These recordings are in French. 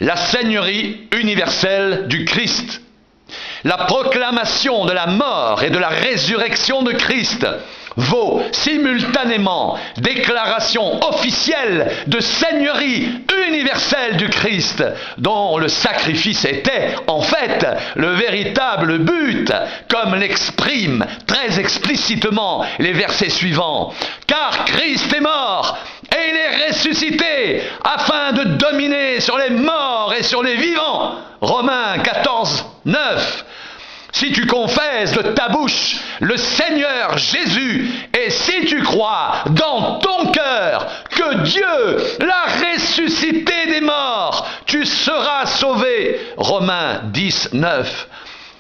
la seigneurie universelle du Christ. La proclamation de la mort et de la résurrection de Christ vaut simultanément déclaration officielle de seigneurie universelle du Christ, dont le sacrifice était en fait le véritable but, comme l'expriment très explicitement les versets suivants. Car Christ est mort et il est ressuscité afin de dominer sur les morts et sur les vivants. Romains 14, 9. Si tu confesses de ta bouche le Seigneur Jésus, et si tu crois dans ton cœur que Dieu l'a ressuscité des morts, tu seras sauvé. Romains 10, 9.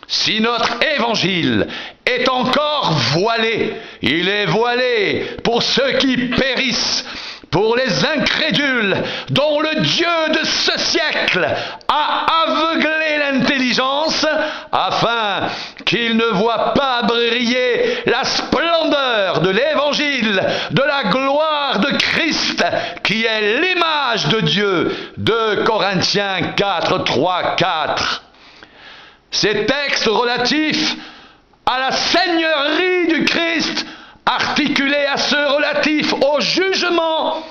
Si notre évangile est encore voilé, il est voilé pour ceux qui périssent, pour les incrédules dont le Dieu de ce siècle a aveuglé l'intelligence, afin qu'ils ne voient pas briller la splendeur de l'évangile, de la gloire de Christ, qui est l'image de Dieu. 2 Corinthiens 4, 3, 4. Ces textes relatifs à la seigneurie du Christ, articulés à ceux relatifs au jugement,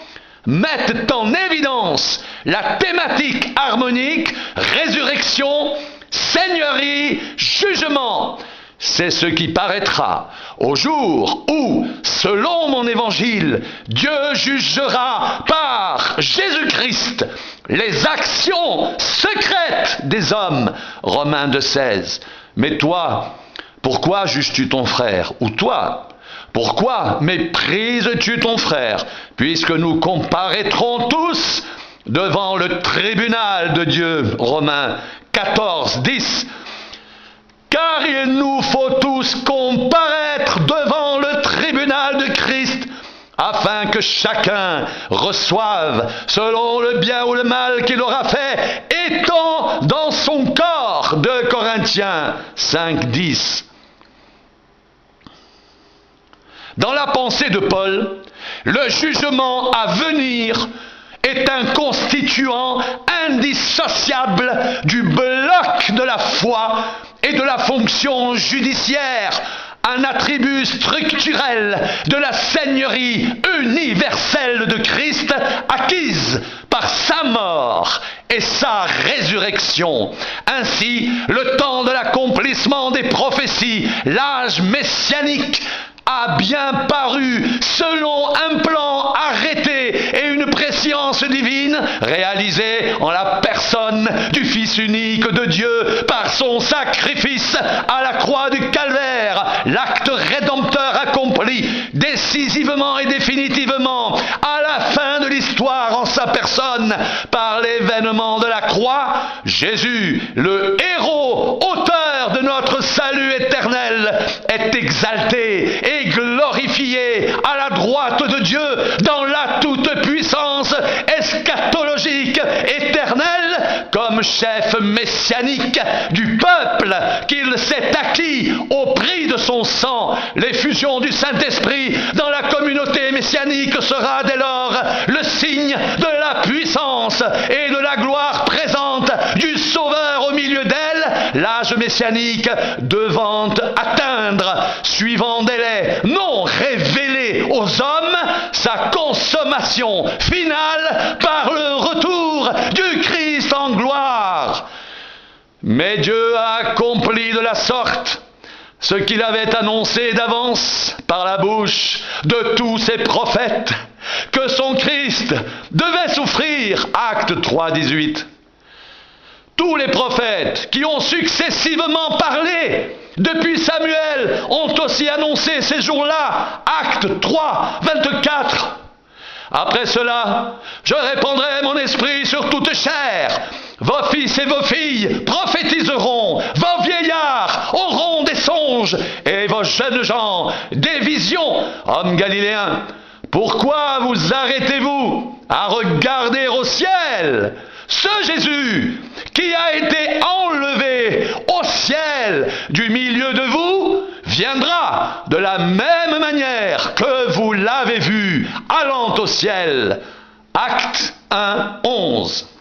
mettent en évidence la thématique harmonique résurrection, seigneurie, jugement. C'est ce qui paraîtra au jour où, selon mon évangile, Dieu jugera par Jésus-Christ les actions secrètes des hommes. Romains 2,16. Mais toi, pourquoi juges-tu ton frère? Ou toi, pourquoi méprises-tu ton frère? Puisque nous comparaîtrons tous devant le tribunal de Dieu. Romains 14, 10. Car il nous faut tous comparaître devant le tribunal de Christ, afin que chacun reçoive selon le bien ou le mal qu'il aura fait, étant dans son corps. 2 Corinthiens 5, 10. Dans la pensée de Paul, le jugement à venir est un constituant indissociable du bloc de la foi et de la fonction judiciaire, un attribut structurel de la seigneurie universelle de Christ acquise par sa mort et sa résurrection. Ainsi, le temps de l'accomplissement des prophéties, l'âge messianique, a bien paru selon un plan arrêté et une prescience divine réalisée en la personne du Fils unique de Dieu par son sacrifice à la croix du calvaire, l'acte rédempteur accompli décisivement et définitivement à la fin de l'histoire en sa personne par l'événement de la croix. Jésus, le héros, auteur de notre salut éternel, est exalté et glorifié à la droite de Dieu dans la toute-puissance eschatologique éternelle comme chef messianique du peuple qu'il s'est acquis au prix de son sang. L'effusion du Saint-Esprit dans la communauté messianique sera dès lors le signe de la puissance et de la gloire présente du Sauveur au milieu d'elle, l'âge messianique devant atteindre, suivant délai non révélé aux hommes, sa consommation finale par le retour du Christ en gloire. Mais Dieu a accompli de la sorte ce qu'il avait annoncé d'avance par la bouche de tous ses prophètes, que son Christ devait souffrir. Acte 3, 18. Tous les prophètes qui ont successivement parlé depuis Samuel ont aussi annoncé ces jours-là. Acte 3, 24. Après cela, je répandrai mon esprit sur toute chair. Vos fils et vos filles prophétiseront, vos vieillards auront des songes, et vos jeunes gens des visions. Hommes galiléens, pourquoi vous arrêtez-vous à regarder au ciel? Ce Jésus qui a été enlevé au ciel du milieu de vous viendra de la même manière que vous l'avez vu allant au ciel. Acte 1, 11.